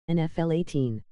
NFL 18.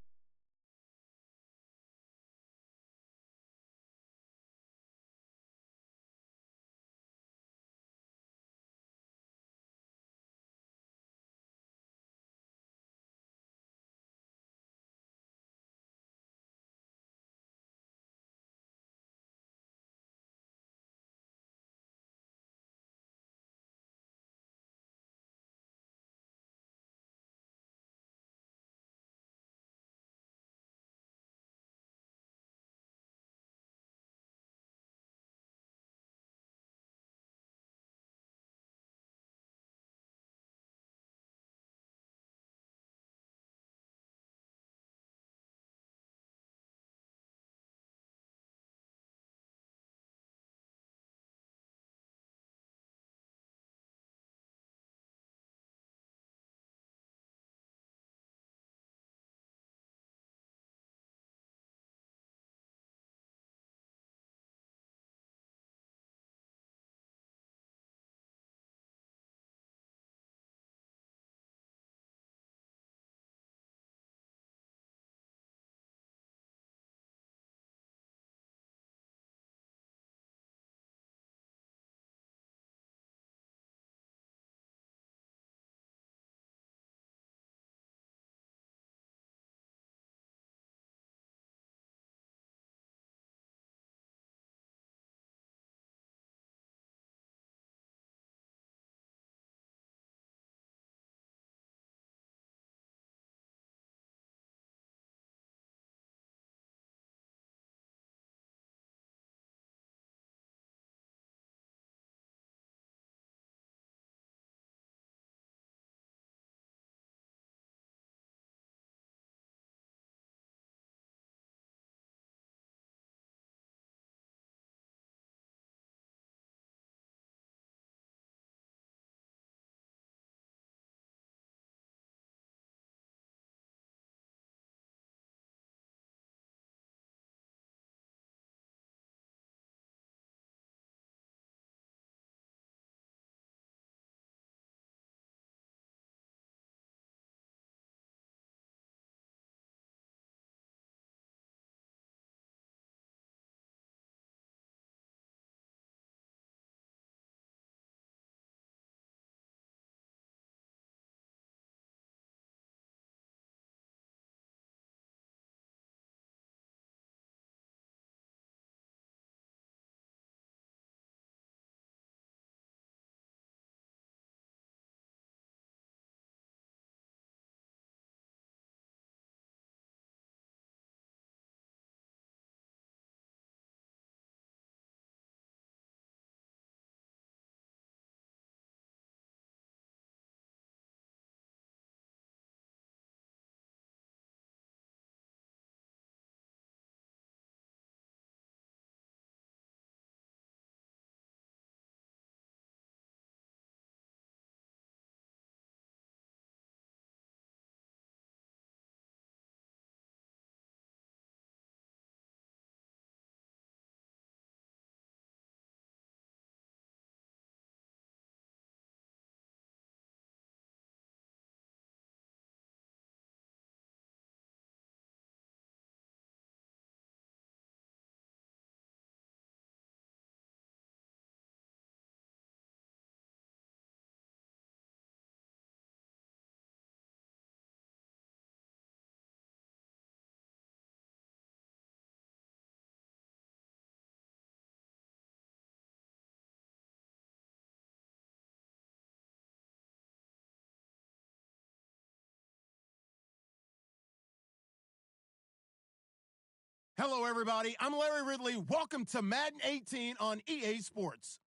Hello, everybody. I'm Larry Ridley. Welcome to Madden 18 on EA Sports.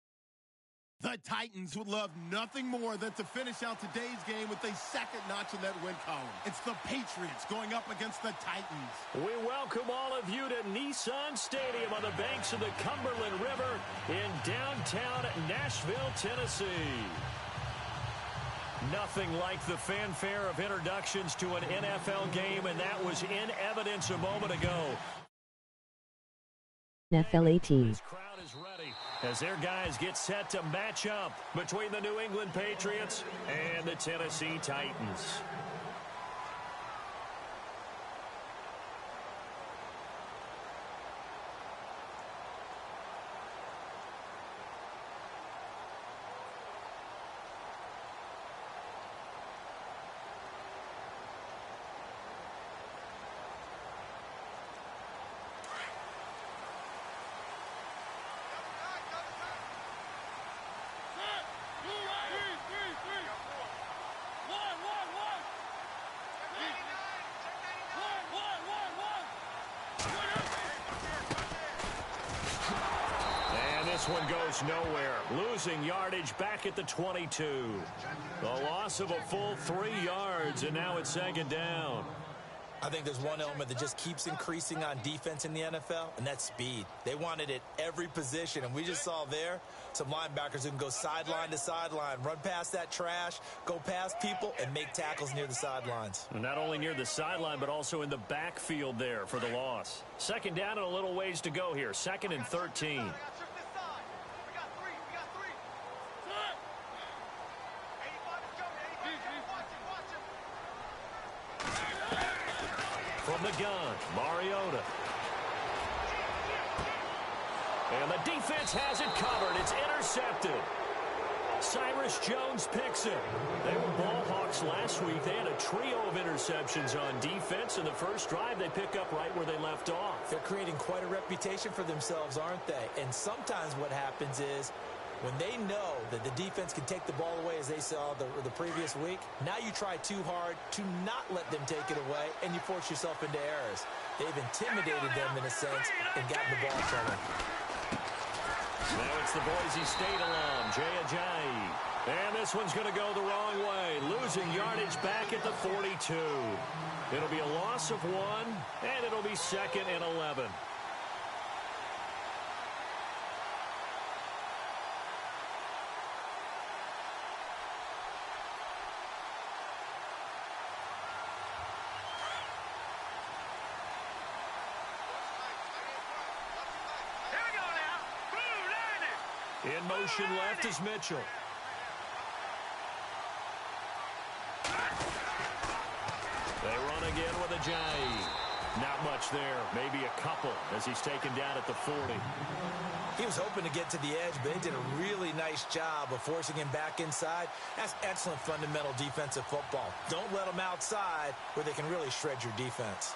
The Titans would love nothing more than to finish out today's game with a second notch in that win column. It's the Patriots going up against the Titans. We welcome all of you to Nissan Stadium on the banks of the Cumberland River in downtown Nashville, Tennessee. Nothing like the fanfare of introductions to an NFL game, and that was in evidence a moment ago. NFL 18. This crowd is ready as their guys get set to match up between the New England Patriots and the Tennessee Titans. this one goes nowhere. Losing yardage back at the 22. The loss of a full 3 yards, and now it's second down. I think there's one element that just keeps increasing on defense in the NFL, and that's speed. They want it at every position, and we just saw there some linebackers who can go sideline to sideline, run past that trash, go past people, and make tackles near the sidelines. And not only near the sideline, but also in the backfield there for the loss. Second down and a little ways to go here. 2nd and 13. From the gun, Mariota. And the defense has it covered. It's intercepted. Cyrus Jones picks it. They were ball hawks last week. They had a trio of interceptions on defense. In the first drive, they pick up right where they left off. They're creating quite a reputation for themselves, aren't they? And sometimes what happens is when they know that the defense can take the ball away, as they saw the previous week, now you try too hard to not let them take it away, and you force yourself into errors. They've intimidated them, in a sense, and gotten the ball from them. Now it's the Boise State alum, Jay Ajayi. And this one's going to go the wrong way. Losing yardage back at the 42. It'll be a loss of 1, and it'll be 2nd and 11. In motion left is Mitchell. They run again with Ajayi. Not much there. Maybe a couple as he's taken down at the 40. He was hoping to get to the edge, but they did a really nice job of forcing him back inside. That's excellent fundamental defensive football. Don't let them outside where they can really shred your defense.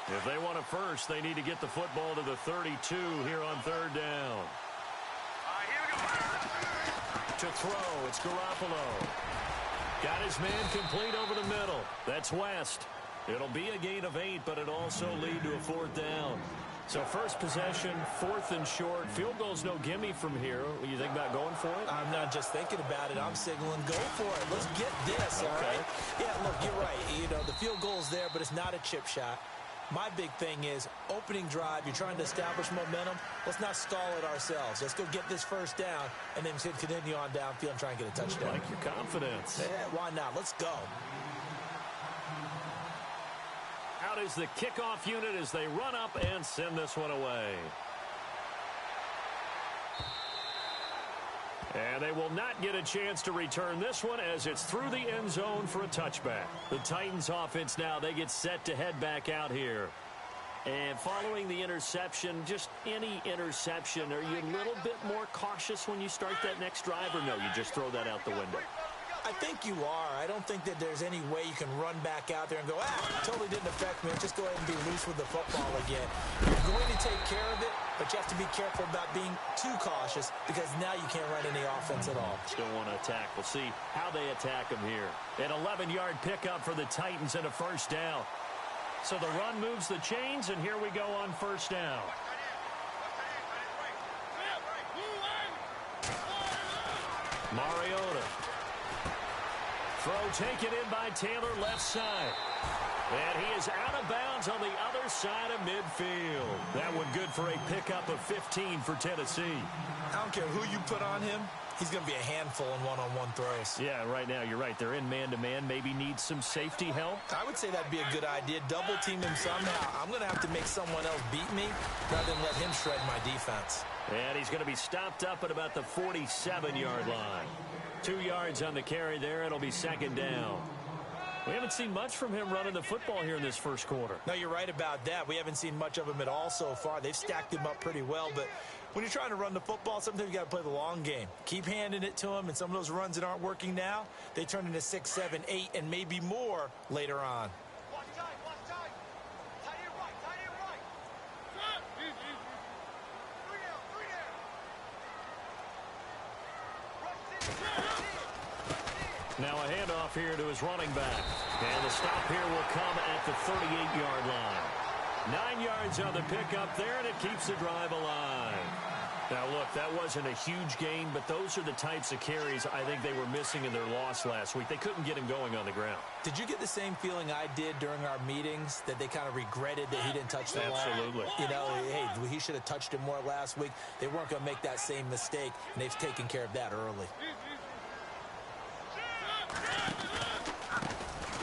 If they want a first, they need to get the football to the 32 here on 3rd down. To throw, it's Garoppolo. Got his man complete over the middle. That's West. It'll be a gain of 8, but it'll also lead to a 4th down. So first possession, 4th and short. Field goal's no gimme from here. What do you think about going for it? I'm not just thinking about it. I'm signaling go for it. Let's get this, all right? Yeah, look, you're right. You know, the field goal's there, but it's not a chip shot. My big thing is opening drive. You're trying to establish momentum. Let's not stall it ourselves. Let's go get this first down and then continue on downfield and try and get a touchdown. I like your confidence. Yeah, why not? Let's go. Out is the kickoff unit as they run up and send this one away. And they will not get a chance to return this one as it's through the end zone for a touchback. The Titans offense now, they get set to head back out here. And following the interception, just any interception, are you a little bit more cautious when you start that next drive, or no, you just throw that out the window? I think you are. I don't think that there's any way you can run back out there and go, totally didn't affect me. Just go ahead and be loose with the football again. You're going to take care of it, but you have to be careful about being too cautious because now you can't run any offense at all. Still want to attack. We'll see how they attack them here. An 11-yard pickup for the Titans and a 1st down. So the run moves the chains, and here we go on 1st down. Mariota. Throw taken in by Taylor left side. And he is out of bounds on the other side of midfield. That one good for a pickup of 15 for Tennessee. I don't care who you put on him. He's going to be a handful in one-on-one throws. Yeah, right now, you're right. They're in man-to-man. Maybe needs some safety help. I would say that'd be a good idea. Double team him somehow. I'm going to have to make someone else beat me rather than let him shred my defense. And he's going to be stopped up at about the 47-yard line. 2 yards on the carry there. It'll be 2nd down. We haven't seen much from him running the football here in this first quarter. No, you're right about that. We haven't seen much of him at all so far. They've stacked him up pretty well, but when you're trying to run the football, sometimes you got to play the long game. Keep handing it to him, and some of those runs that aren't working now, they turn into 6, 7, 8, and maybe more later on. Now a handoff here to his running back. And the stop here will come at the 38-yard line. 9 yards on the pickup there, and it keeps the drive alive. Now, look, that wasn't a huge gain, but those are the types of carries I think they were missing in their loss last week. They couldn't get him going on the ground. Did you get the same feeling I did during our meetings, that they kind of regretted that he didn't touch the ball? Absolutely. You know, hey, he should have touched it more last week. They weren't going to make that same mistake, and they've taken care of that early.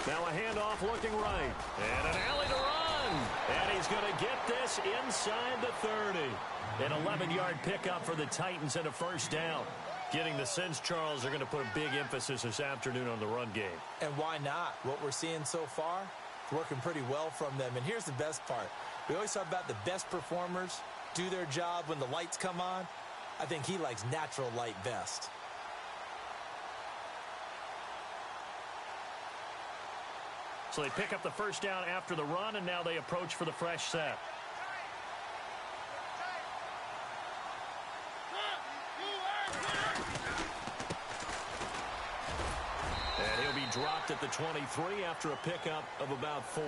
Now a handoff looking right. And an alley to run. And he's going to get this inside the 30. An 11-yard pickup for the Titans and a first down. Getting the sense, Charles, are going to put a big emphasis this afternoon on the run game. And why not? What we're seeing so far, it's working pretty well from them. And here's the best part. We always talk about the best performers do their job when the lights come on. I think he likes natural light best. So they pick up the first down after the run, and now they approach for the fresh set. And he'll be dropped at the 23 after a pickup of about 4.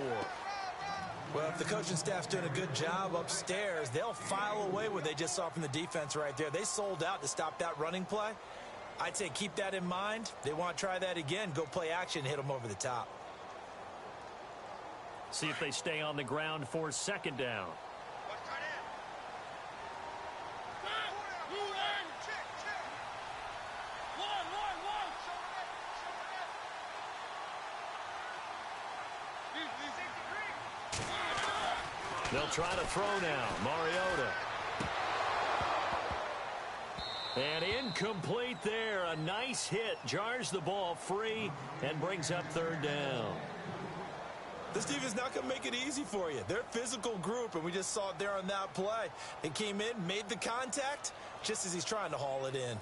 Well, if the coaching staff's doing a good job upstairs, they'll file away what they just saw from the defense right there. They sold out to stop that running play. I'd say keep that in mind. They want to try that again. Go play action, hit them over the top. See if they stay on the ground for second down. They'll try to throw now. Mariota. And incomplete there. A nice hit. Jars the ball free and brings up third down. This defense is not going to make it easy for you. They're a physical group, and we just saw it there on that play. They came in, made the contact, just as he's trying to haul it in.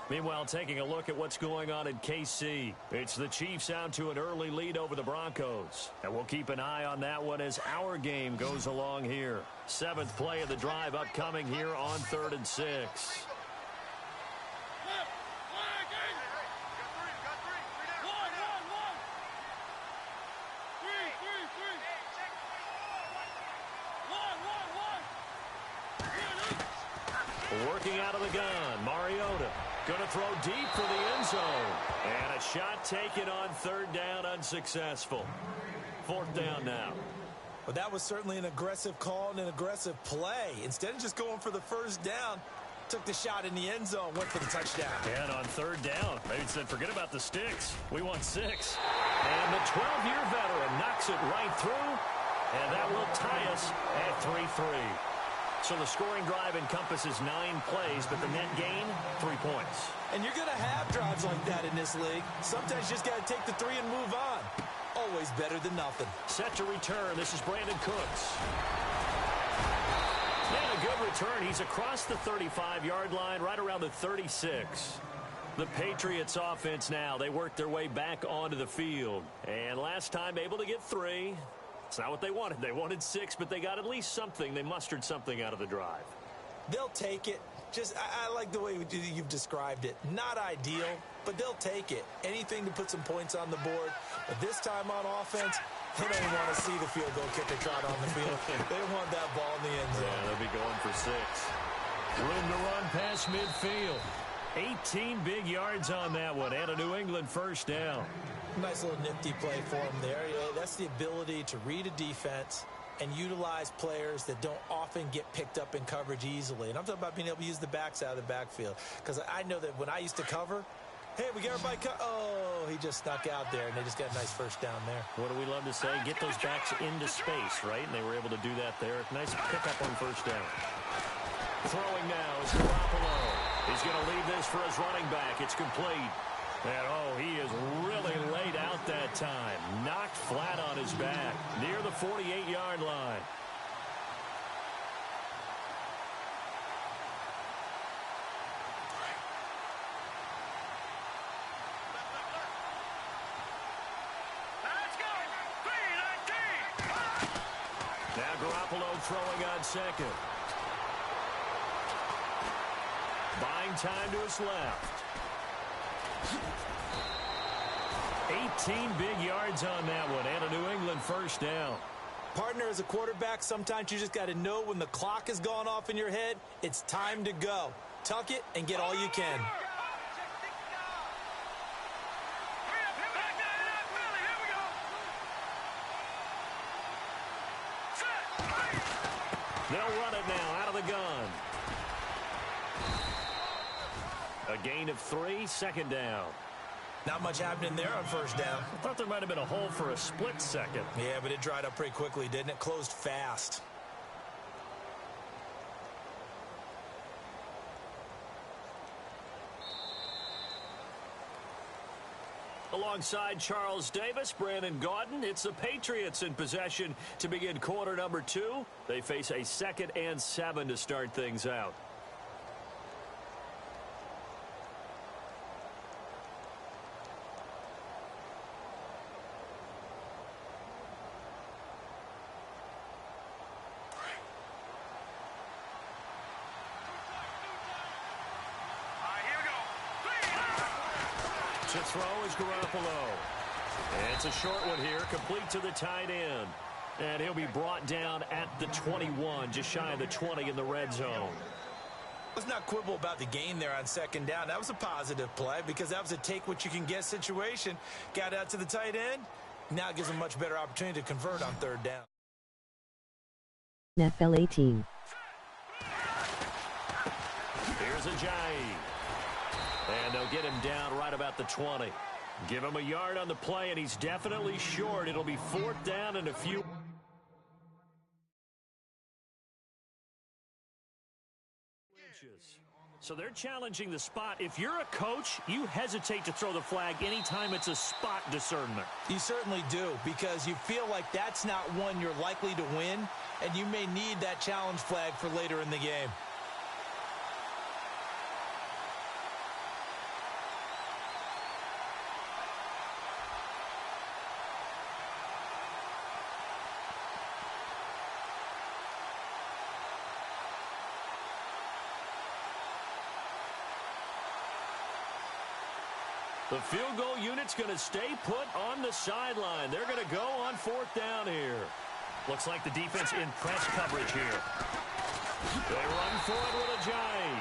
Meanwhile, taking a look at what's going on in KC. It's the Chiefs out to an early lead over the Broncos. And we'll keep an eye on that one as our game goes along here. 7th play of the drive upcoming here on 3rd and 6. Working out of the gun, Mariota. Going to throw deep for the end zone. And a shot taken on 3rd down, unsuccessful. 4th down now. Well, that was certainly an aggressive call and an aggressive play. Instead of just going for the first down, took the shot in the end zone, went for the touchdown. And on 3rd down, they said, forget about the sticks. We want 6. And the 12-year veteran knocks it right through. And that will tie us at 3-3. So the scoring drive encompasses 9 plays, but the net gain, 3 points. And you're going to have drives like that in this league. Sometimes you just got to take the 3 and move on. Always better than nothing. Set to return. This is Brandon Cooks. And a good return. He's across the 35-yard line, right around the 36. The Patriots offense now, they work their way back onto the field. And last time able to get 3. It's not what they wanted. They wanted 6, but they got at least something. They mustered something out of the drive. They'll take it. Just, I like the way you've described it. Not ideal, but they'll take it. Anything to put some points on the board. But this time on offense, they don't want to see the field goal kicker trot on the field. They want that ball in the end zone. Yeah, they'll be going for 6. Room to run past midfield. 18 big yards on that one, and a New England first down. Nice little nifty play for him there. Yeah, that's the ability to read a defense and utilize players that don't often get picked up in coverage easily. And I'm talking about being able to use the backs out of the backfield. Because I know that when I used to cover, hey, we got everybody oh, he just snuck out there, and they just got a nice first down there. What do we love to say? Get those backs into space, right? And they were able to do that there. Nice pickup on first down. Throwing now is Garoppolo. He's going to leave this for his running back. It's complete. And, oh, he is really laid out that time. Knocked flat on his back near the 48-yard line. Now Garoppolo throwing on second. Buying time to his left. 18 big yards on that one, and a New England first down. Partner, as a quarterback, sometimes you just got to know when the clock has gone off in your head, it's time to go. Tuck it and get all you can. They'll run it now out of the gun. A gain of 3, second down. Not much happening there on first down. I thought there might have been a hole for a split second. Yeah, but it dried up pretty quickly, didn't it? Closed fast. Alongside Charles Davis, Brandon Gaudin, it's the Patriots in possession to begin quarter number 2. They face a 2nd and 7 to start things out. To throw is Garoppolo. And it's a short one here, complete to the tight end. And he'll be brought down at the 21, just shy of the 20 in the red zone. Let's not quibble about the gain there on second down. That was a positive play because that was a take-what-you-can-get situation. Got out to the tight end. Now it gives him a much better opportunity to convert on third down. NFL 18. Here's Ajayi. And they'll get him down right about the 20. Give him a yard on the play, and he's definitely short. It'll be 4th down and a few inches. So they're challenging the spot. If you're a coach, you hesitate to throw the flag anytime it's a spot discernment. You certainly do, because you feel like that's not one you're likely to win, and you may need that challenge flag for later in the game. The field goal unit's going to stay put on the sideline. They're going to go on 4th down here. Looks like the defense in press coverage here. They run for it with Ajayi.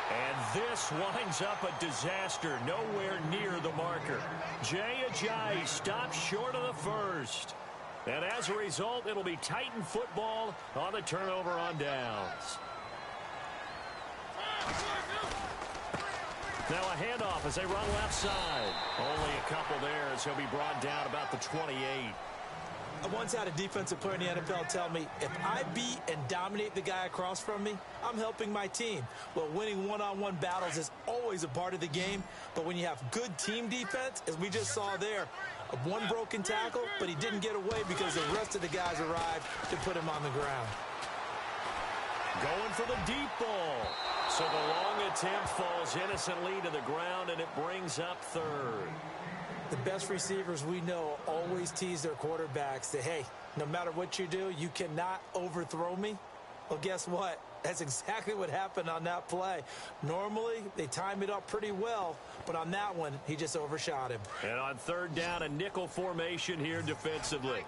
And this winds up a disaster nowhere near the marker. Jay Ajayi stops short of the first. And as a result, it'll be Titan football on the turnover on downs. Now a handoff as they run left side. Only a couple there as he'll be brought down about the 28. I once had a defensive player in the NFL tell me, if I beat and dominate the guy across from me, I'm helping my team. Well, winning one-on-one battles is always a part of the game, but when you have good team defense, as we just saw there, one broken tackle, but he didn't get away because the rest of the guys arrived to put him on the ground. Going for the deep ball. So the long attempt falls innocently to the ground, and it brings up 3rd. The best receivers we know always tease their quarterbacks that, hey, no matter what you do, you cannot overthrow me. Well, guess what? That's exactly what happened on that play. Normally, they time it up pretty well, but on that one, he just overshot him. And on 3rd down, a nickel formation here defensively.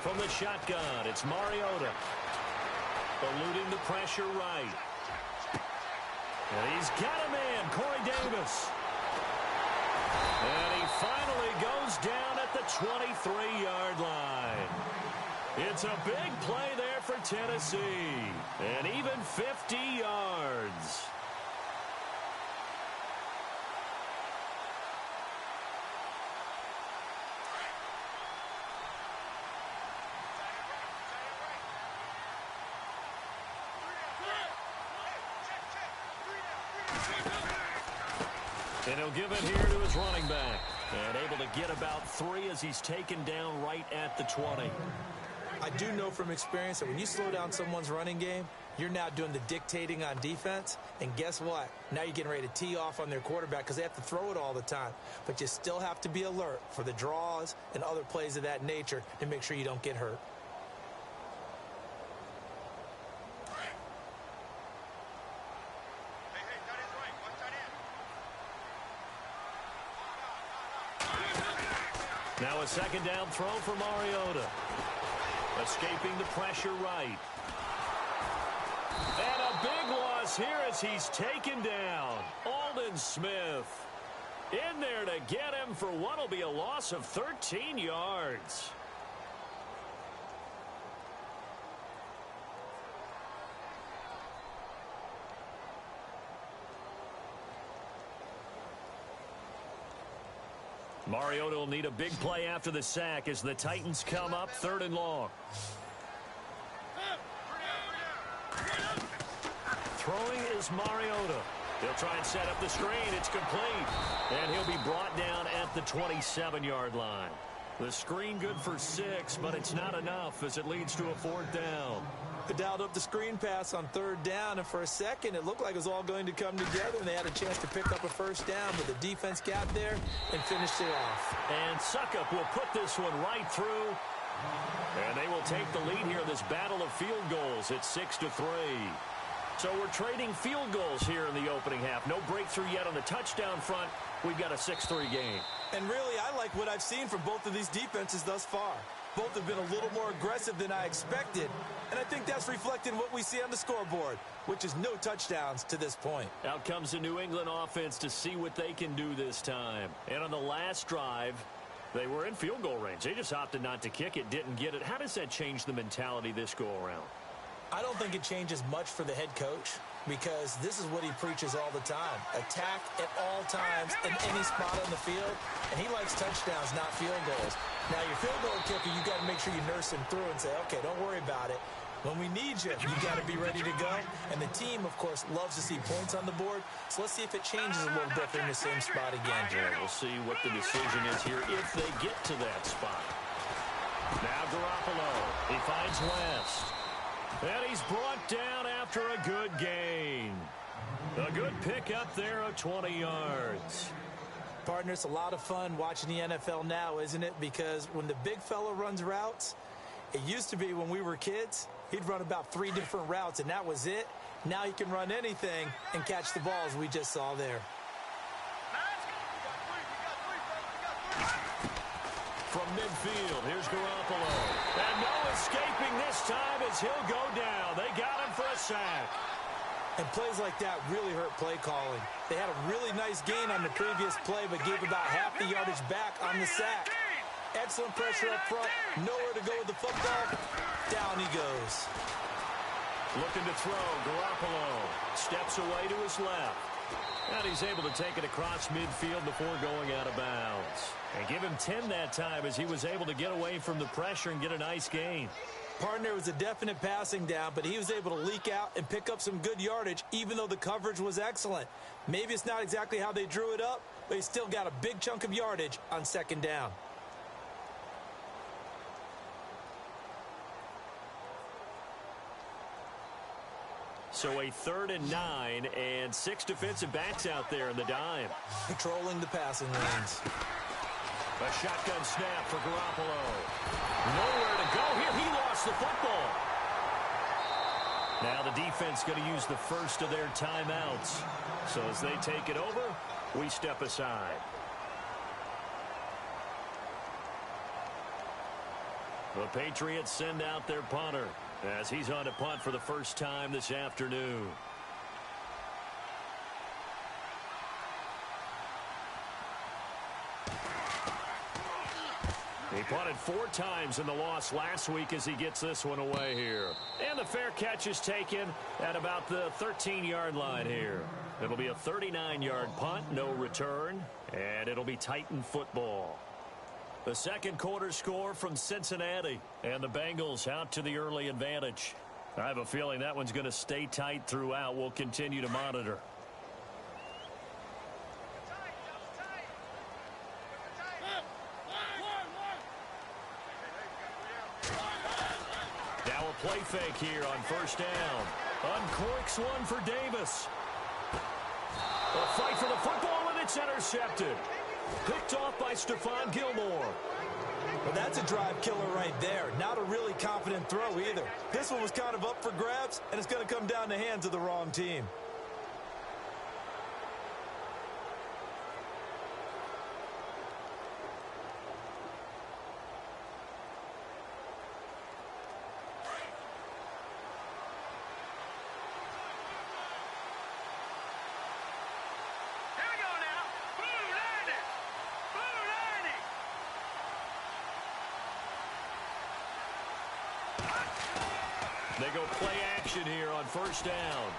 From the shotgun, it's Mariota. Eluding the pressure right. And he's got a man, Corey Davis. And he finally goes down at the 23-yard line. It's a big play there for Tennessee. And even 50 yards. And he'll give it here to his running back. And able to get about 3 as he's taken down right at the 20. I do know from experience that when you slow down someone's running game, You're now doing the dictating on defense, and guess what? Now you're getting ready to tee off on their quarterback because they have to throw it all the time. But you still have to be alert for the draws and other plays of that nature to make sure you don't get hurt. Now a second down throw for Mariota. Escaping the pressure right. And a big loss here as he's taken down. Aldon Smith in there to get him for what will be a loss of 13 yards. Mariota will need a big play after the sack as the Titans come up 3rd and long. Throwing is Mariota. He'll try and set up the screen. It's complete. And he'll be brought down at the 27-yard line. The screen good for 6, but it's not enough as it leads to a 4th down. They dialed up the screen pass on 3rd down, and for a second it looked like it was all going to come together, and they had a chance to pick up a 1st down, but the defense got there and finished it off. And Suckup will put this one right through, and they will take the lead here in this battle of field goals at 6-3. So we're trading field goals here in the opening half. No breakthrough yet on the touchdown front. We've got a 6-3 game. And really, I like what I've seen from both of these defenses thus far. Both have been a little more aggressive than I expected, and I think that's reflected in what we see on the scoreboard, which is no touchdowns to this point. Out comes the New England offense to see what they can do this time. And on the last drive, they were in field goal range. They just opted not to kick it, didn't get it. How does that change the mentality this go-around? I don't think it changes much for the head coach because this is what he preaches all the time. Attack at all times in any spot on the field, and he likes touchdowns, not field goals. Now, your field goal kicker, you got to make sure you nurse him through and say, okay, don't worry about it. When we need you, you got to be ready to go. And the team, of course, loves to see points on the board. So let's see if it changes a little bit in the same spot again. Yeah, we'll see what the decision is here if they get to that spot. Now Garoppolo. He finds West. And he's brought down after a good gain. A good pickup there of 20 yards. Partner, it's a lot of fun watching the NFL now, isn't it? Because when the big fella runs routes, it used to be when we were kids, he'd run about 3 different routes, and that was it. Now he can run anything and catch the balls we just saw there. From midfield, here's Garoppolo. And no escaping this time as he'll go down. They got him for a sack. And plays like that really hurt play calling. They had a really nice gain on the previous play, but gave about half the yardage back on the sack. Excellent pressure up front. Nowhere to go with the football. Down he goes. Looking to throw, Garoppolo steps away to his left. And he's able to take it across midfield before going out of bounds. And give him 10 that time as he was able to get away from the pressure and get a nice gain. Partner, was a definite passing down, but he was able to leak out and pick up some good yardage, even though the coverage was excellent. Maybe it's not exactly how they drew it up, but he still got a big chunk of yardage on 2nd down. So a 3rd and 9 and 6 defensive backs out there in the dime. Controlling the passing lanes. A shotgun snap for Garoppolo. Nowhere to go here. He lost the football. Now the defense going to use the first of their timeouts. So as they take it over, we step aside. The Patriots send out their punter as he's on to punt for the first time this afternoon. He punted 4 times in the loss last week as he gets this one away here. And the fair catch is taken at about the 13-yard line here. It'll be a 39-yard punt, no return, and it'll be Titan football. The second quarter score from Cincinnati, and the Bengals out to the early advantage. I have a feeling that one's going to stay tight throughout. We'll continue to monitor. Now a play fake here on 1st down. Uncorks one for Davis. A fight for the football, and it's intercepted. Picked off by Stephon Gilmore. Well, that's a drive killer right there. Not a really confident throw either. This one was kind of up for grabs, and it's going to come down the hands of the wrong team. They go play action here on first down.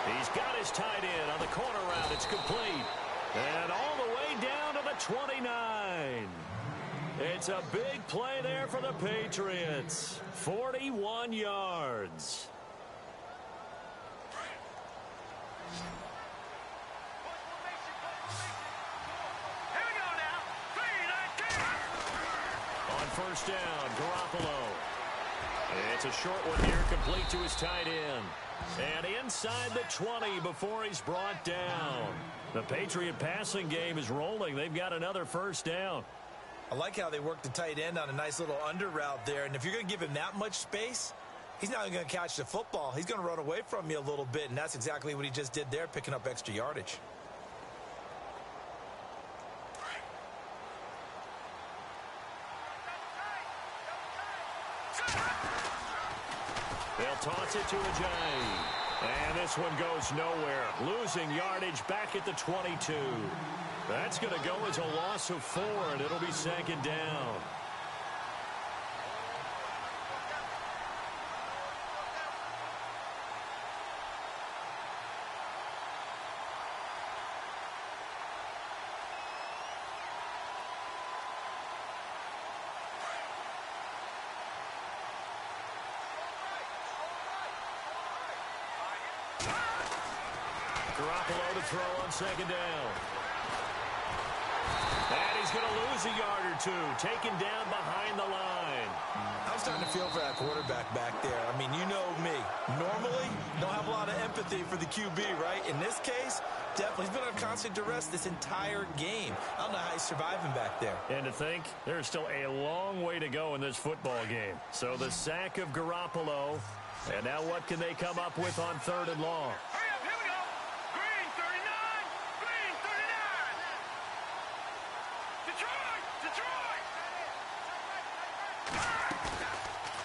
He's got his tight end on the corner route. It's complete. And all the way down to the 29. It's a big play there for the Patriots. 41 yards. On first down, Garoppolo. It's a short one here, complete to his tight end. And inside the 20 before he's brought down. The Patriot passing game is rolling. They've got another first down. I like how they work the tight end on a nice little under route there. And if you're going to give him that much space, he's not going to catch the football. He's going to run away from you a little bit, and that's exactly what he just did there, picking up extra yardage. They'll toss it to Ajayi. And this one goes nowhere. Losing yardage back at the 22. That's going to go as a loss of 4, and it'll be second down. Garoppolo to throw on second down. And he's going to lose a yard or two. Taken down behind the line. I'm starting to feel for that quarterback back there. I mean, you know me. Normally, don't have a lot of empathy for the QB, right? In this case, definitely. He's been under constant duress this entire game. I don't know how he's surviving back there. And to think, there's still a long way to go in this football game. So the sack of Garoppolo. And now what can they come up with on third and long?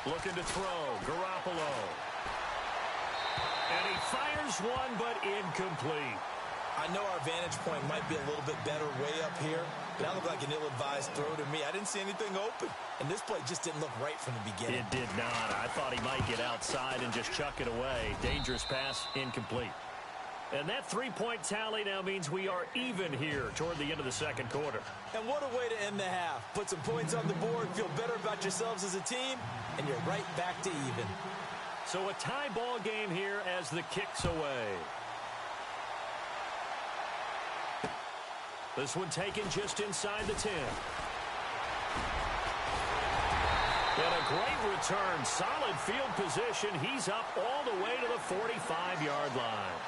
Looking to throw, Garoppolo. And he fires one, but incomplete. I know our vantage point might be a little bit better way up here, but that looked like an ill-advised throw to me. I didn't see anything open, and this play just didn't look right from the beginning. It did not. I thought he might get outside and just chuck it away. Dangerous pass, incomplete. And that three-point tally now means we are even here toward the end of the second quarter. And what a way to end the half. Put some points on the board, feel better about yourselves as a team, and you're right back to even. So a tie ball game here as the kick's away. This one taken just inside the 10. And a great return. Solid field position. He's up all the way to the 45-yard line.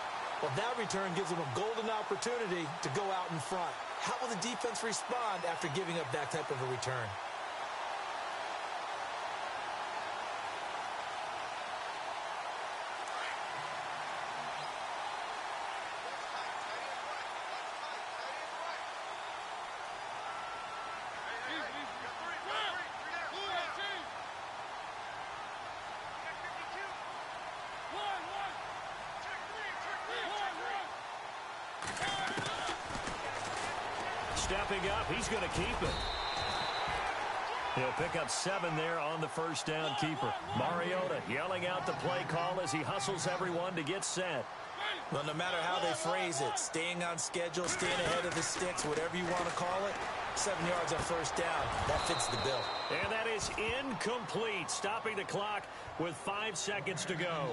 Well, that return gives them a golden opportunity to go out in front. How will the defense respond after giving up that type of a return? Stepping up, he's going to keep it. He'll pick up 7 there on the first down keeper. Mariota yelling out the play call as he hustles everyone to get set. Well, no matter how they phrase it, staying on schedule, staying ahead of the sticks, whatever you want to call it, 7 yards on first down, that fits the bill. And that is incomplete, stopping the clock with 5 seconds to go.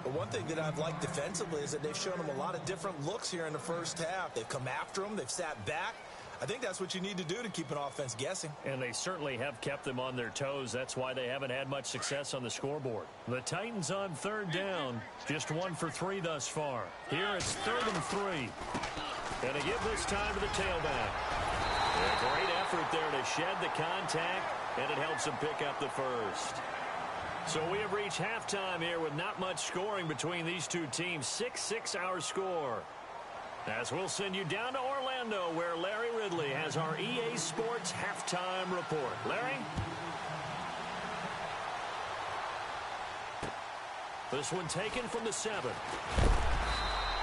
But one thing that I've liked defensively is that they've shown them a lot of different looks here in the first half. They've come after them. They've sat back. I think that's what you need to do to keep an offense guessing. And they certainly have kept them on their toes. That's why they haven't had much success on the scoreboard. The Titans on third down, just 1 for 3 thus far. Here it's 3rd and 3. Gonna give this time to the tailback. A great effort there to shed the contact, and it helps him pick up the first. So we have reached halftime here with not much scoring between these two teams. 6-6 our score. As we'll send you down to Orlando, where Larry Ridley has our EA Sports halftime report. Larry? This one taken from the 7.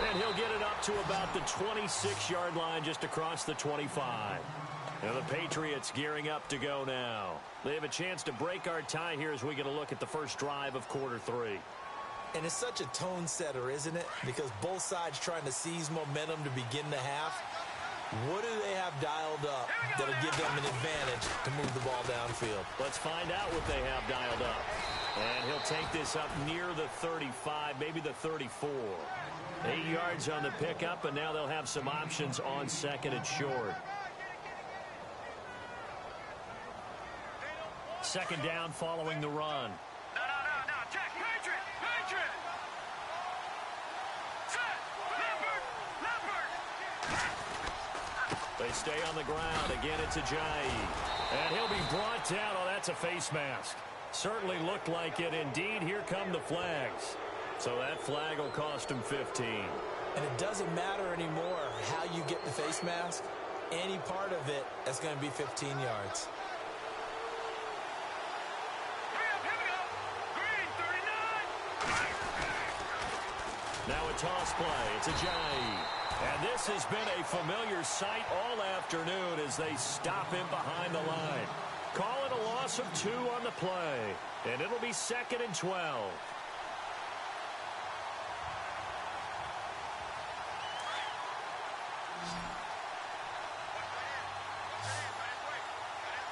And he'll get it up to about the 26-yard line, just across the 25. And the Patriots gearing up to go now. They have a chance to break our tie here as we get a look at the first drive of quarter 3. And it's such a tone setter, isn't it? Because both sides trying to seize momentum to begin the half. What do they have dialed up that'll give them an advantage to move the ball downfield? Let's find out what they have dialed up. And he'll take this up near the 35, maybe the 34. 8 yards on the pickup, and now they'll have some options on 2nd and short. 2nd down following the run. No. Check. Patriot. Set. Leopard. They stay on the ground. Again, it's Ajayi. And he'll be brought down. Oh, that's a face mask. Certainly looked like it. Indeed, here come the flags. So that flag will cost him 15. And it doesn't matter anymore how you get the face mask. Any part of it is going to be 15 yards. Now a toss play. It's Ajayi. And this has been a familiar sight all afternoon as they stop him behind the line. Call it a loss of 2 on the play. And it'll be 2nd and 12.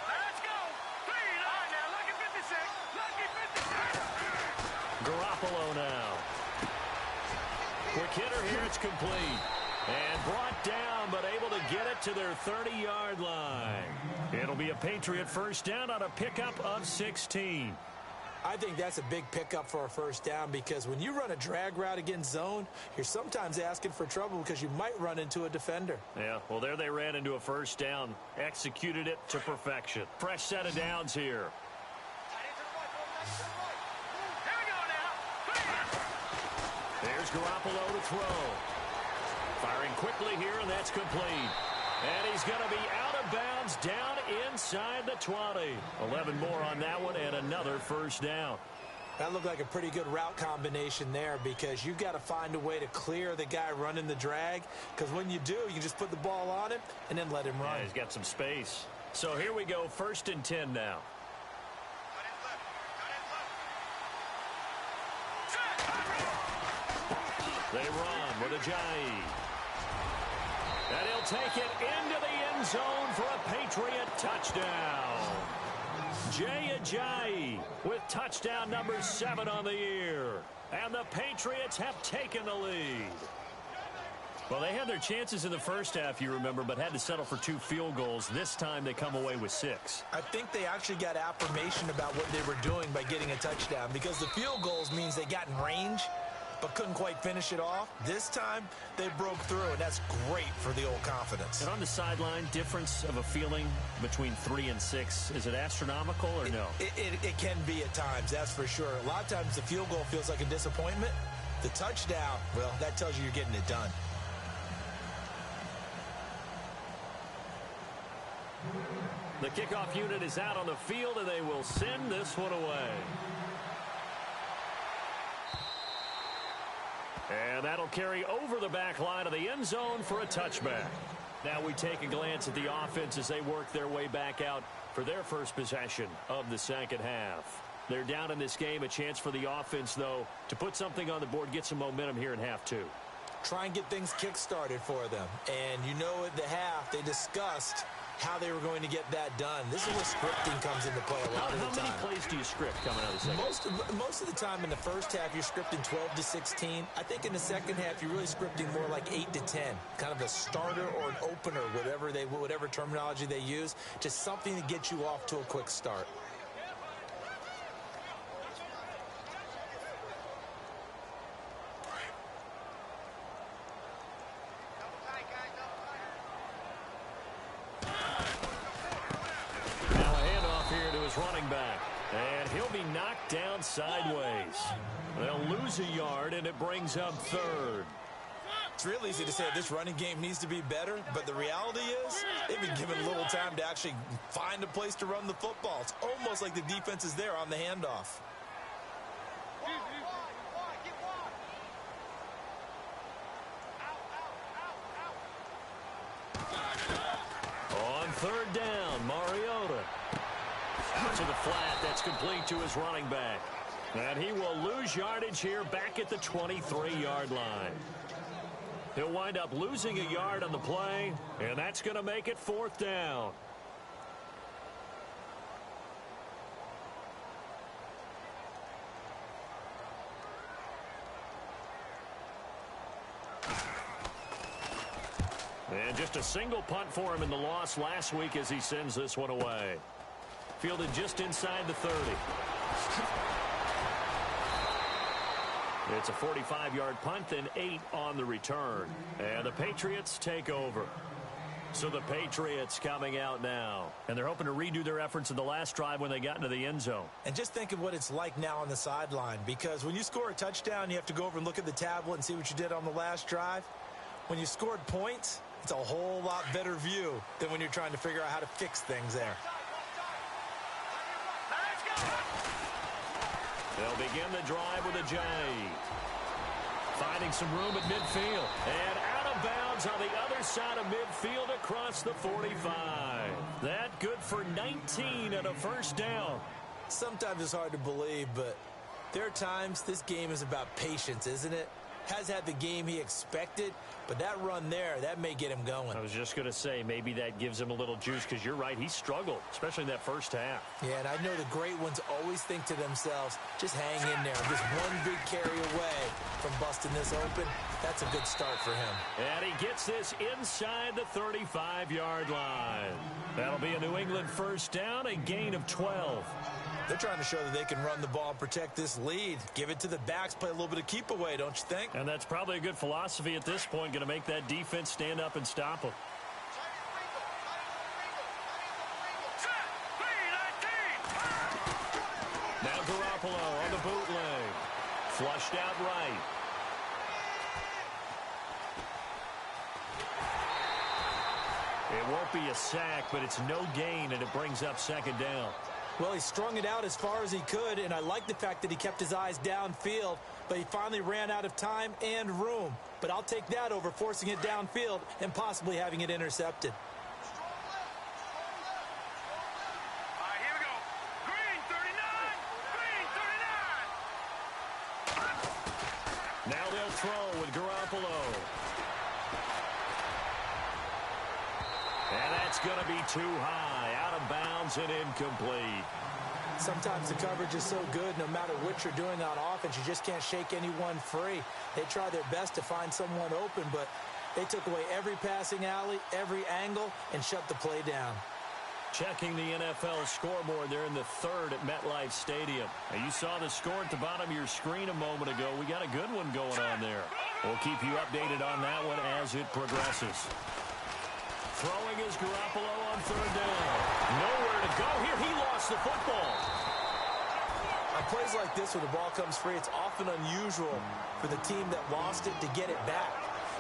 Let's go. Clean on now. Lucky 56. Lucky 56. Garoppolo now. Quick hitter here. It's complete. And brought down, but able to get it to their 30-yard line. It'll be a Patriot first down on a pickup of 16. I think that's a big pickup for a first down because when you run a drag route against zone, you're sometimes asking for trouble because you might run into a defender. Yeah, well, there they ran into a first down. Executed it to perfection. Fresh set of downs here. Here we go now. Clean. There's Garoppolo to throw. Firing quickly here, and that's complete. And he's going to be out of bounds down inside the 20. 11 more on that one, and another first down. That looked like a pretty good route combination there because you've got to find a way to clear the guy running the drag because when you do, you can just put the ball on him and then let him run. Yeah, he's got some space. So here we go, 1st and 10 now. They run with Ajayi. And he'll take it into the end zone for a Patriot touchdown. Jay Ajayi with touchdown number 7 on the year. And the Patriots have taken the lead. Well, they had their chances in the first half, you remember, but had to settle for 2 field goals. This time they come away with 6. I think they actually got affirmation about what they were doing by getting a touchdown because the field goals means they got in range but couldn't quite finish it off. This time, they broke through, and that's great for the old confidence. And on the sideline, difference of a feeling between 3 and 6, is it astronomical or no? It can be at times, that's for sure. A lot of times the field goal feels like a disappointment. The touchdown, well, that tells you you're getting it done. The kickoff unit is out on the field, and they will send this one away. And that'll carry over the back line of the end zone for a touchback. Now we take a glance at the offense as they work their way back out for their first possession of the second half. They're down in this game. A chance for the offense, though, to put something on the board, get some momentum here in half 2. try and get things kick-started for them. And you know at the half, they discussed how they were going to get that done. This is where scripting comes into play a lot of the time. How many plays do you script coming out of the second? Most of the time in the first half, you're scripting 12 to 16. I think in the second half, you're really scripting more like 8 to 10. Kind of a starter or an opener, whatever terminology they use. Just something to get you off to a quick start. Running back, and he'll be knocked down sideways. They'll lose a yard, and it brings up third. It's real easy to say this running game needs to be better, but the reality is they've been given little time to actually find a place to run the football. It's almost like the defense is there on the handoff. On third down, Mariota. Out to the flat. That's complete to his running back. And he will lose yardage here back at the 23-yard line. He'll wind up losing a yard on the play, and that's going to make it fourth down. And just a single punt for him in the loss last week as he sends this one away. Fielded just inside the 30. It's a 45-yard punt and 8 on the return. And the Patriots take over. So the Patriots coming out now. And they're hoping to redo their efforts in the last drive when they got into the end zone. And just think of what it's like now on the sideline. Because when you score a touchdown, you have to go over and look at the tablet and see what you did on the last drive. When you scored points, it's a whole lot better view than when you're trying to figure out how to fix things there. They'll begin the drive with a J. Finding some room at midfield. And out of bounds on the other side of midfield across the 45. That good for 19 and a first down. Sometimes it's hard to believe, but there are times this game is about patience, isn't it? Has had the game he expected, but that run there, that may get him going. I was just going to say, maybe that gives him a little juice, because you're right, he struggled, especially in that first half. Yeah, and I know the great ones always think to themselves, just hang in there. Just one big carry away from busting this open. That's a good start for him. And he gets this inside the 35-yard line. That'll be a New England first down, a gain of 12. They're trying to show that they can run the ball and protect this lead. Give it to the backs, play a little bit of keep away, don't you think? And that's probably a good philosophy at this point, going to make that defense stand up and stop them. Now Garoppolo on the bootleg. Flushed out right. It won't be a sack, but it's no gain, and it brings up second down. Well, he strung it out as far as he could, and I like the fact that he kept his eyes downfield, but he finally ran out of time and room. But I'll take that over forcing it downfield and possibly having it intercepted. All right, here we go. Green 39. Green 39. Now they'll throw with Garoppolo. And that's going to be too high, out of bounds and incomplete. Sometimes the coverage is so good, no matter what you're doing on offense, you just can't shake anyone free. They try their best to find someone open, but they took away every passing alley, every angle, and shut the play down. Checking the NFL scoreboard there in the third at MetLife Stadium. Now, you saw the score at the bottom of your screen a moment ago. We got a good one going on there. We'll keep you updated on that one as it progresses. Throwing is Garoppolo on third down. Nowhere to go here. He lost the football. On plays like this where the ball comes free, it's often unusual for the team that lost it to get it back.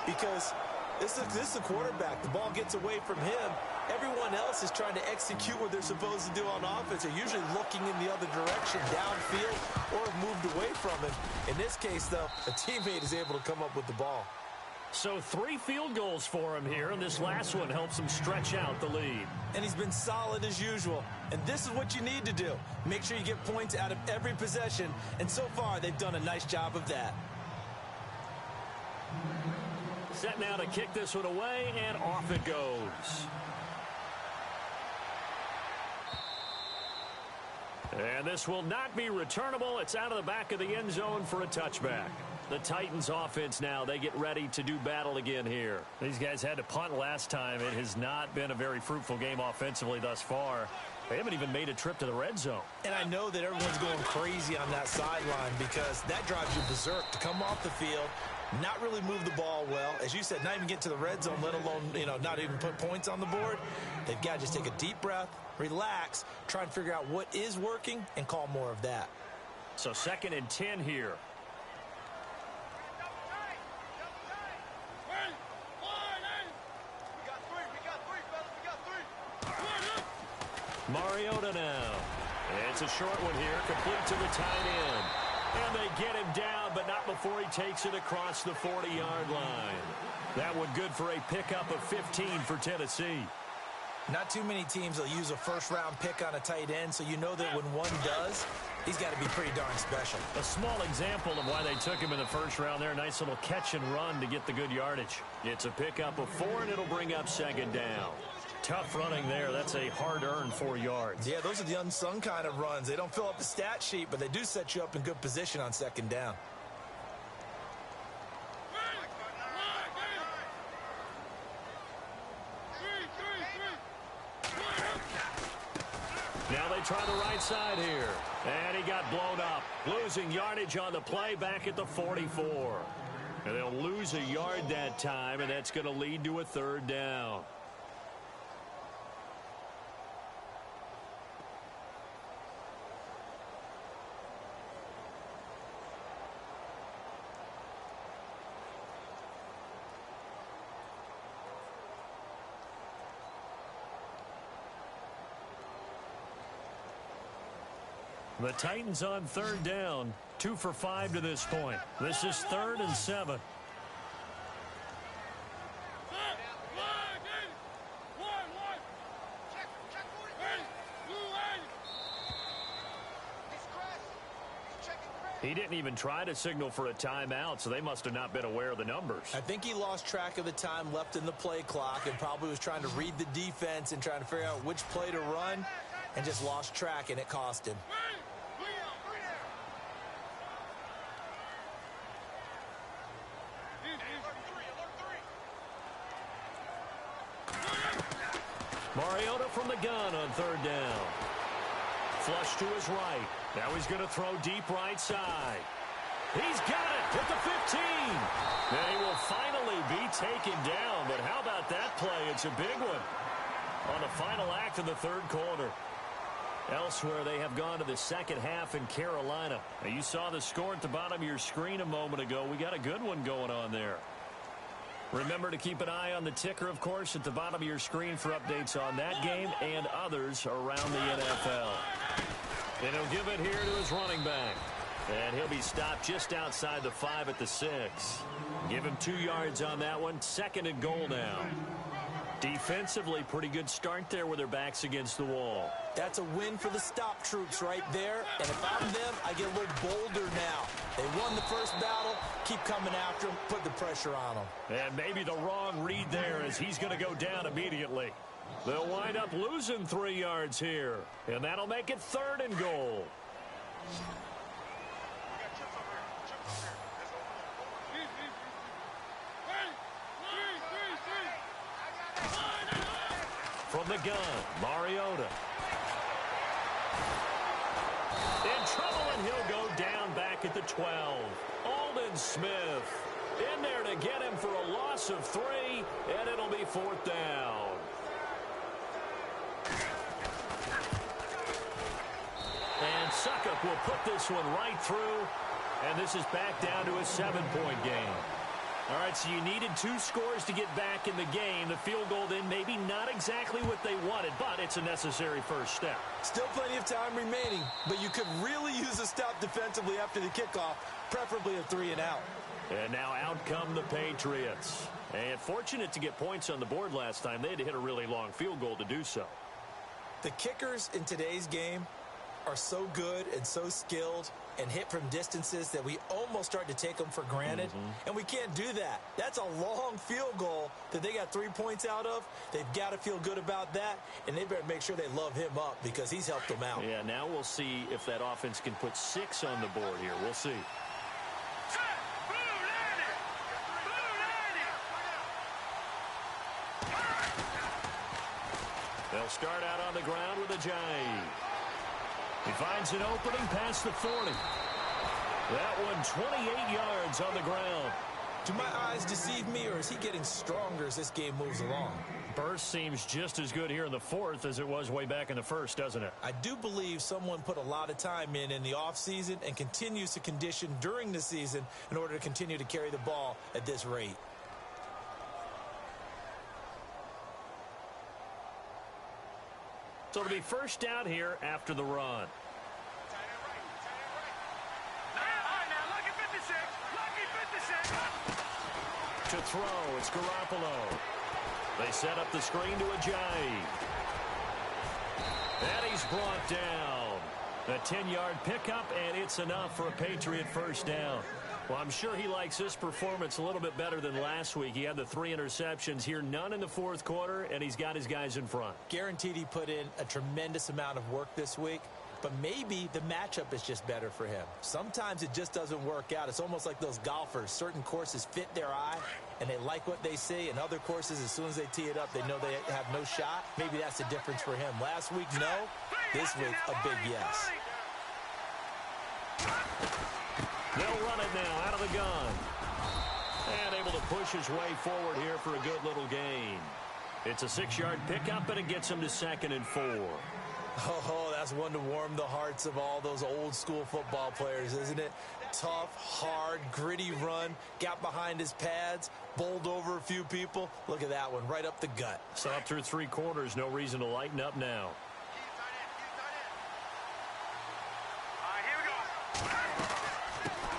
Because this is the quarterback. The ball gets away from him. Everyone else is trying to execute what they're supposed to do on offense. They're usually looking in the other direction, downfield, or have moved away from him. In this case, though, a teammate is able to come up with the ball. So 3 field goals for him here, and this last one helps him stretch out the lead. And he's been solid as usual. And this is what you need to do. Make sure you get points out of every possession. And so far, they've done a nice job of that. Set now to kick this one away, and off it goes. And this will not be returnable. It's out of the back of the end zone for a touchback. The Titans offense now, they get ready to do battle again here. These guys had to punt last time. It has not been a very fruitful game offensively thus far. They haven't even made a trip to the red zone. And I know that everyone's going crazy on that sideline because that drives you berserk to come off the field, not really move the ball well. As you said, not even get to the red zone, let alone, not even put points on the board. They've got to just take a deep breath, relax, try and figure out what is working, and call more of that. So 2nd and 10 here. Mariota now. It's a short one here, complete to the tight end. And they get him down, but not before he takes it across the 40-yard line. That one good for a pickup of 15 for Tennessee. Not too many teams will use a first-round pick on a tight end, so you know that when one does, he's got to be pretty darn special. A small example of why they took him in the first round there. Nice little catch and run to get the good yardage. It's a pickup of 4, and it'll bring up 2nd down. Tough running there. That's a hard-earned 4 yards. Yeah, those are the unsung kind of runs. They don't fill up the stat sheet, but they do set you up in good position on 2nd down. Now they try the right side here. And he got blown up. Losing yardage on the play back at the 44. And they'll lose a yard that time, and that's going to lead to a 3rd down. The Titans on 3rd down. 2 for 5 to this point. This is 3rd and 7. He didn't even try to signal for a timeout, so they must have not been aware of the numbers. I think he lost track of the time left in the play clock and probably was trying to read the defense and trying to figure out which play to run and just lost track, and it cost him. Mariota from the gun on 3rd down. Flush to his right. Now he's going to throw deep right side. He's got it at the 15. And he will finally be taken down. But how about that play? It's a big one on the final act of the 3rd quarter. Elsewhere, they have gone to the 2nd half in Carolina. Now, you saw the score at the bottom of your screen a moment ago. We got a good one going on there. Remember to keep an eye on the ticker, of course, at the bottom of your screen for updates on that game and others around the NFL. And he'll give it here to his running back. And he'll be stopped just outside the 5 at the 6. Give him 2 yards on that one. 2nd and goal now. Defensively, pretty good start there with their backs against the wall. That's a win for the stop troops right there. And if I'm them, I get a little bolder now. They won the first battle. Keep coming after them. Put the pressure on them. And maybe the wrong read there as he's going to go down immediately. They'll wind up losing 3 yards here. And that'll make it 3rd and goal. From the gun, Mariota. In trouble, and he'll go down back at the 12. Aldon Smith in there to get him for a loss of 3, and it'll be 4th down. And Suckup will put this one right through, and this is back down to a 7-point game. All right, so you needed 2 scores to get back in the game. The field goal then maybe not exactly what they wanted, but it's a necessary first step. Still plenty of time remaining, but you could really use a stop defensively after the kickoff, preferably a 3 and out. And now out come the Patriots. And fortunate to get points on the board last time. They had to hit a really long field goal to do so. The kickers in today's game are so good and so skilled and hit from distances that we almost start to take them for granted. And we can't do that. That's a long field goal that they got 3 points out of. They've got to feel good about that, and they better make sure they love him up because he's helped them out. Yeah, now we'll see if that offense can put 6 on the board here. We'll see. They'll start out on the ground with a jive. He finds an opening past the 40. That one 28 yards on the ground. Do my eyes deceive me, or is he getting stronger as this game moves along? Burst seems just as good here in the fourth as it was way back in the first, doesn't it? I do believe someone put a lot of time in the offseason and continues to condition during the season in order to continue to carry the ball at this rate. So it'll be first down here after the run. To throw, it's Garoppolo. They set up the screen to a jive. And he's brought down. A 10-yard pickup, and it's enough for a Patriot first down. Well, I'm sure he likes this performance a little bit better than last week. He had the 3 interceptions here, none in the fourth quarter, and he's got his guys in front. Guaranteed he put in a tremendous amount of work this week, but maybe the matchup is just better for him. Sometimes it just doesn't work out. It's almost like those golfers. Certain courses fit their eye, and they like what they see, and other courses, as soon as they tee it up, they know they have no shot. Maybe that's the difference for him. Last week, no. This week, a big yes. They'll run it now out of the gun. And able to push his way forward here for a good little gain. It's a 6-yard pickup, and it gets him to 2nd and 4. Oh, that's one to warm the hearts of all those old school football players, isn't it? Tough, hard, gritty run, got behind his pads, bowled over a few people. Look at that one, right up the gut. So up through 3 quarters, no reason to lighten up now.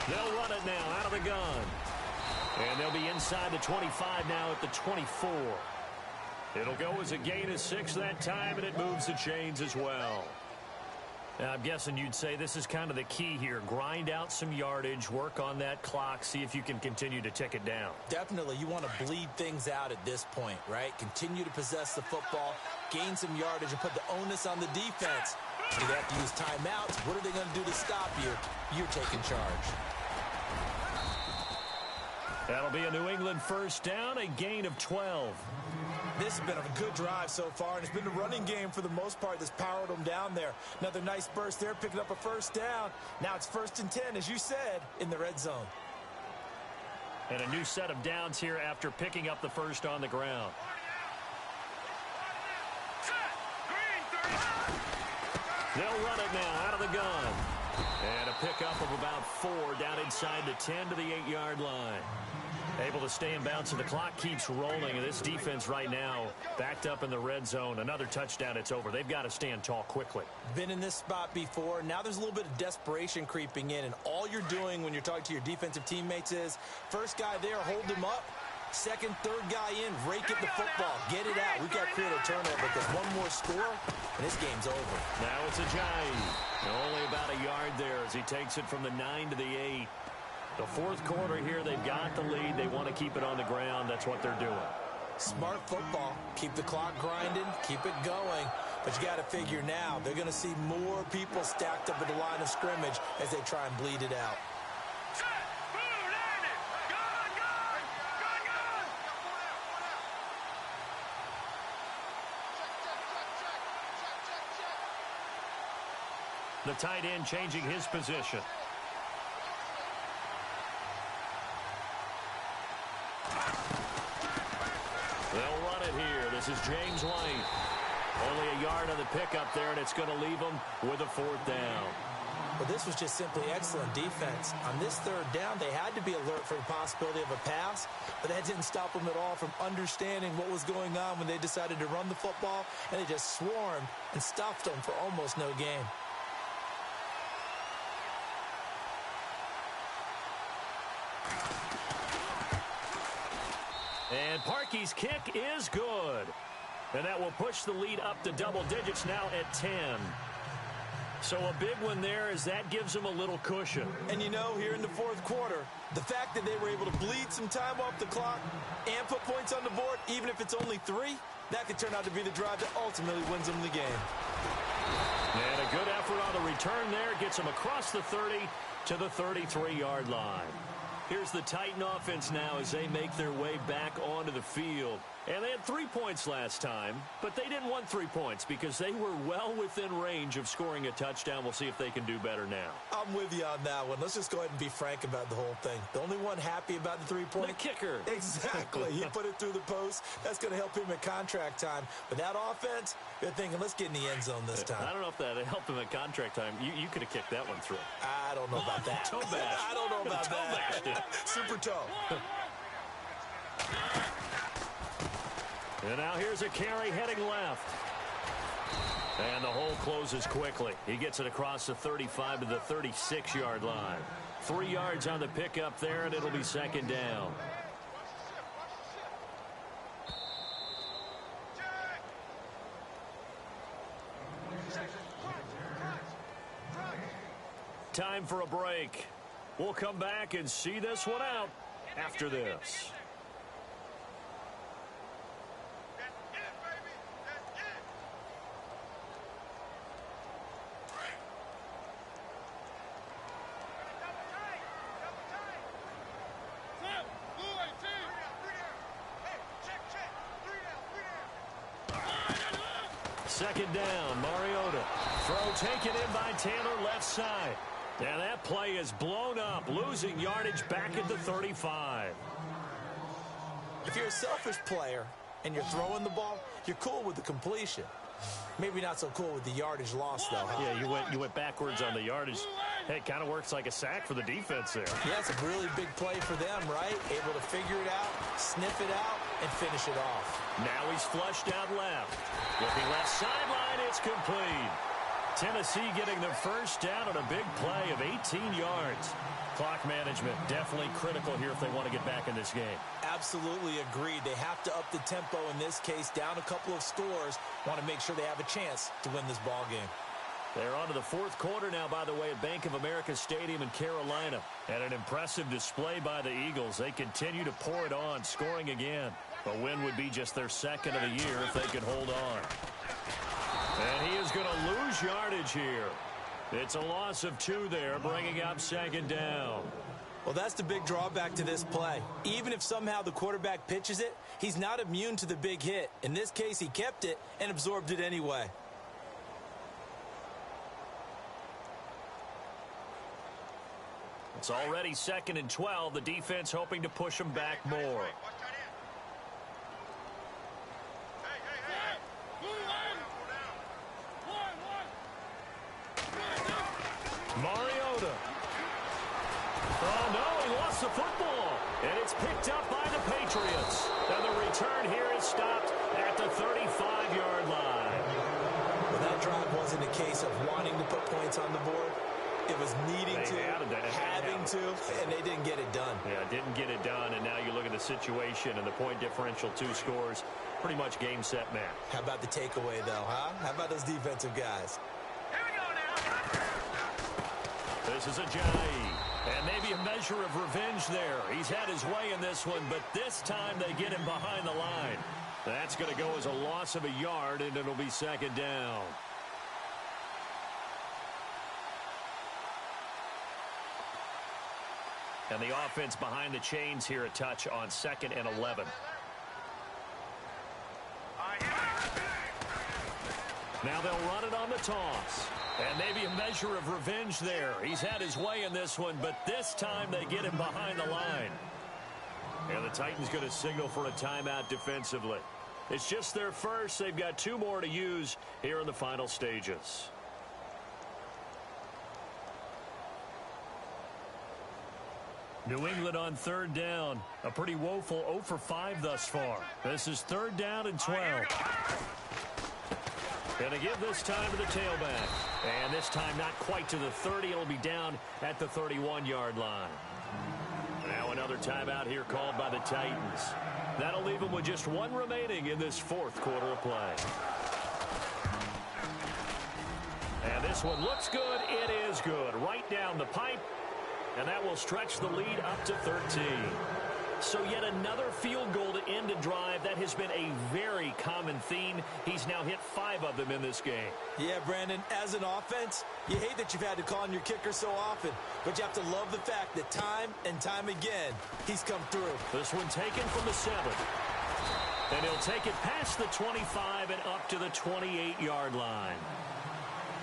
They'll run it now out of the gun. And they'll be inside the 25 now at the 24. It'll go as a gain of 6 that time, and it moves the chains as well. Now, I'm guessing you'd say this is kind of the key here. Grind out some yardage, work on that clock, see if you can continue to tick it down. Definitely. You want to bleed things out at this point, right? Continue to possess the football, gain some yardage, and put the onus on the defense. Do they have to use timeouts? What are they going to do to stop you? You're taking charge. That'll be a New England first down, a gain of 12. This has been a good drive so far, and it's been the running game for the most part that's powered them down there. Another nice burst there, picking up a first down. Now it's 1st and 10, as you said, in the red zone. And a new set of downs here after picking up the first on the ground. They'll run it now out of the gun. And a pickup of about 4 down inside the 10 to the 8-yard line. Able to stay in bounds, and the clock keeps rolling. And this defense right now backed up in the red zone. Another touchdown, it's over. They've got to stand tall quickly. Been in this spot before. Now there's a little bit of desperation creeping in. And all you're doing when you're talking to your defensive teammates is, first guy there, hold him up. Second, third guy in, rake at the football. Get it out. We've got to create a turnover because one more score, and this game's over. Now it's a giant. Only about a yard there as he takes it from the 9 to the 8. The fourth quarter here, they've got the lead. They want to keep it on the ground. That's what they're doing. Smart football. Keep the clock grinding. Keep it going. But you got to figure now, they're going to see more people stacked up at the line of scrimmage as they try and bleed it out. The tight end changing his position. They'll run it here. This is James White. Only a yard on the pickup there, and it's going to leave them with a 4th down. Well, this was just simply excellent defense. On this 3rd down, they had to be alert for the possibility of a pass, but that didn't stop them at all from understanding what was going on when they decided to run the football, and they just swarmed and stuffed them for almost no gain. And Parkey's kick is good. And that will push the lead up to double digits now at 10. So a big one there as that gives them a little cushion. And you know, here in the fourth quarter, the fact that they were able to bleed some time off the clock and put points on the board, even if it's only 3, that could turn out to be the drive that ultimately wins them the game. And a good effort on the return there gets them across the 30 to the 33-yard line. Here's the Titan offense now as they make their way back onto the field. And they had 3 points last time, but they didn't want 3 points because they were well within range of scoring a touchdown. We'll see if they can do better now. I'm with you on that one. Let's just go ahead and be frank about the whole thing. The only one happy about the 3-point? The kicker. Exactly. He put it through the post. That's going to help him at contract time. But that offense, they're thinking, let's get in the end zone this time. I don't know if that helped him at contract time. You could have kicked that one through. I don't know about that. Toe bash. I don't know about toe that. Bashed. Super toe. And now here's a carry heading left. And the hole closes quickly. He gets it across the 35 to the 36-yard line. 3 yards on the pickup there, and it'll be second down. Time for a break. We'll come back and see this one out after this. Second down, Mariota. Throw taken in by Taylor left side. And that play is blown up, losing yardage back at the 35. If you're a selfish player and you're throwing the ball, you're cool with the completion. Maybe not so cool with the yardage loss, though, huh? Yeah, you went backwards on the yardage. Hey, it kind of works like a sack for the defense there. Yeah, it's a really big play for them, right? Able to figure it out, sniff it out, and finish it off. Now he's flushed out left. Looking left sideline, it's complete. Tennessee getting the first down on a big play of 18 yards. Clock management definitely critical here if they want to get back in this game. Absolutely agreed. They have to up the tempo in this case, down a couple of scores. Want to make sure they have a chance to win this ball game. They're on to the fourth quarter now, by the way, at Bank of America Stadium in Carolina. And an impressive display by the Eagles. They continue to pour it on, scoring again. A win would be just their second of the year if they could hold on. And he is going to lose yardage here. It's a loss of 2 there, bringing up second down. Well, that's the big drawback to this play. Even if somehow the quarterback pitches it, he's not immune to the big hit. In this case, he kept it and absorbed it anyway. It's already second and 12. The defense hoping to push them back more. Mariota. Oh, no, he lost the football. And it's picked up by the Patriots. And the return here is stopped at the 35-yard line. Well, that drive wasn't a case of wanting to put points on the board. It was needing to, having to, and they didn't get it done. Yeah, didn't get it done, and now you look at the situation and the point differential, 2 scores, pretty much game, set, match. How about the takeaway, though, huh? How about those defensive guys? Here we go now. This is Ajayi, and maybe a measure of revenge there. He's had his way in this one, but this time they get him behind the line. That's going to go as a loss of a yard, and it'll be second down. And the offense behind the chains here a touch on 2nd and 11. Now they'll run it on the toss. And maybe a measure of revenge there. He's had his way in this one, but this time they get him behind the line. And the Titans going to signal for a timeout defensively. It's just their first. They've got 2 more to use here in the final stages. New England on 3rd down. A pretty woeful 0 for 5 thus far. This is 3rd down and 12. Going to give this time to the tailback. And this time not quite to the 30. It'll be down at the 31-yard line. Now another timeout here called by the Titans. That'll leave them with just 1 remaining in this 4th quarter of play. And This one looks good. It is good. Right down the pipe. And that will stretch the lead up to 13. So yet another field goal to end a drive. That has been a very common theme. He's now hit 5 of them in this game. Yeah, Brandon, as an offense, you hate that you've had to call on your kicker so often. But you have to love the fact that time and time again, he's come through. This one taken from the 7. And he'll take it past the 25 and up to the 28-yard line.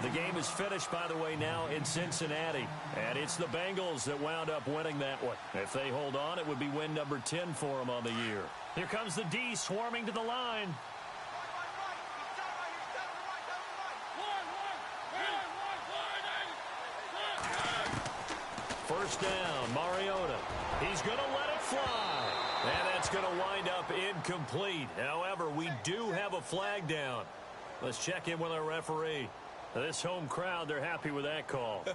The game is finished, by the way, now in Cincinnati. And it's the Bengals that wound up winning that one. If they hold on, it would be win number 10 for them on the year. Here comes the D swarming to the line. First down, Mariota. He's going to let it fly. And that's going to wind up incomplete. However, we do have a flag down. Let's check in with our referee. This home crowd, they're happy with that call.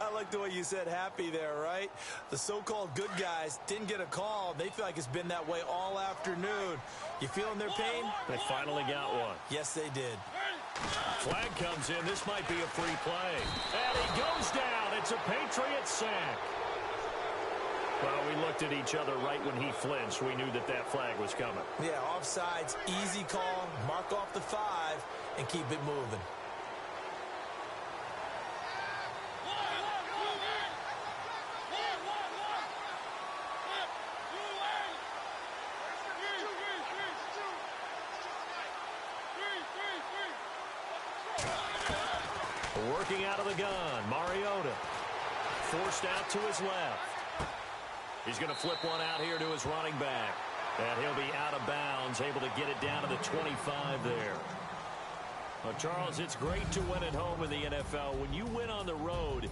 I like the way you said happy there, right? The so-called good guys didn't get a call. They feel like it's been that way all afternoon. You feeling their pain? They finally got one. Yes, they did. Flag comes in. This might be a free play. And he goes down. It's a Patriot sack. Well, we looked at each other right when he flinched. We knew that that flag was coming. Yeah, offsides, easy call, mark off the 5, and keep it moving. Working out of the gun, Mariota. Forced out to his left. He's going to flip one out here to his running back. And he'll be out of bounds, able to get it down to the 25 there. Well, Charles, it's great to win at home in the NFL. When you win on the road,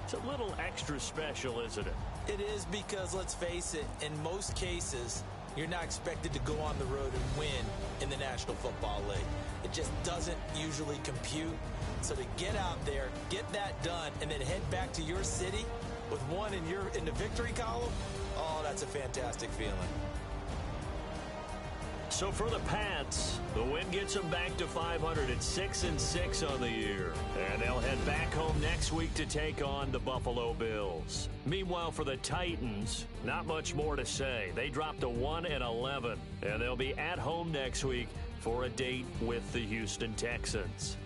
it's a little extra special, isn't it? It is because, let's face it, in most cases, you're not expected to go on the road and win in the National Football League. It just doesn't usually compute. So to get out there, get that done, and then head back to your city with one in the victory column, oh, that's a fantastic feeling. So for the Pats, the win gets them back to 500 at 6-6 on the year. And they'll head back home next week to take on the Buffalo Bills. Meanwhile, for the Titans, not much more to say. They dropped to 1-11, and they'll be at home next week for a date with the Houston Texans.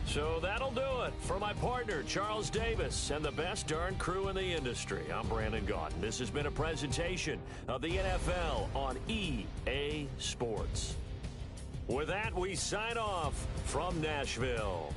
So that'll do it. For my partner, Charles Davis, and the best darn crew in the industry, I'm Brandon Gaudin. This has been a presentation of the NFL on EA Sports. With that, we sign off from Nashville.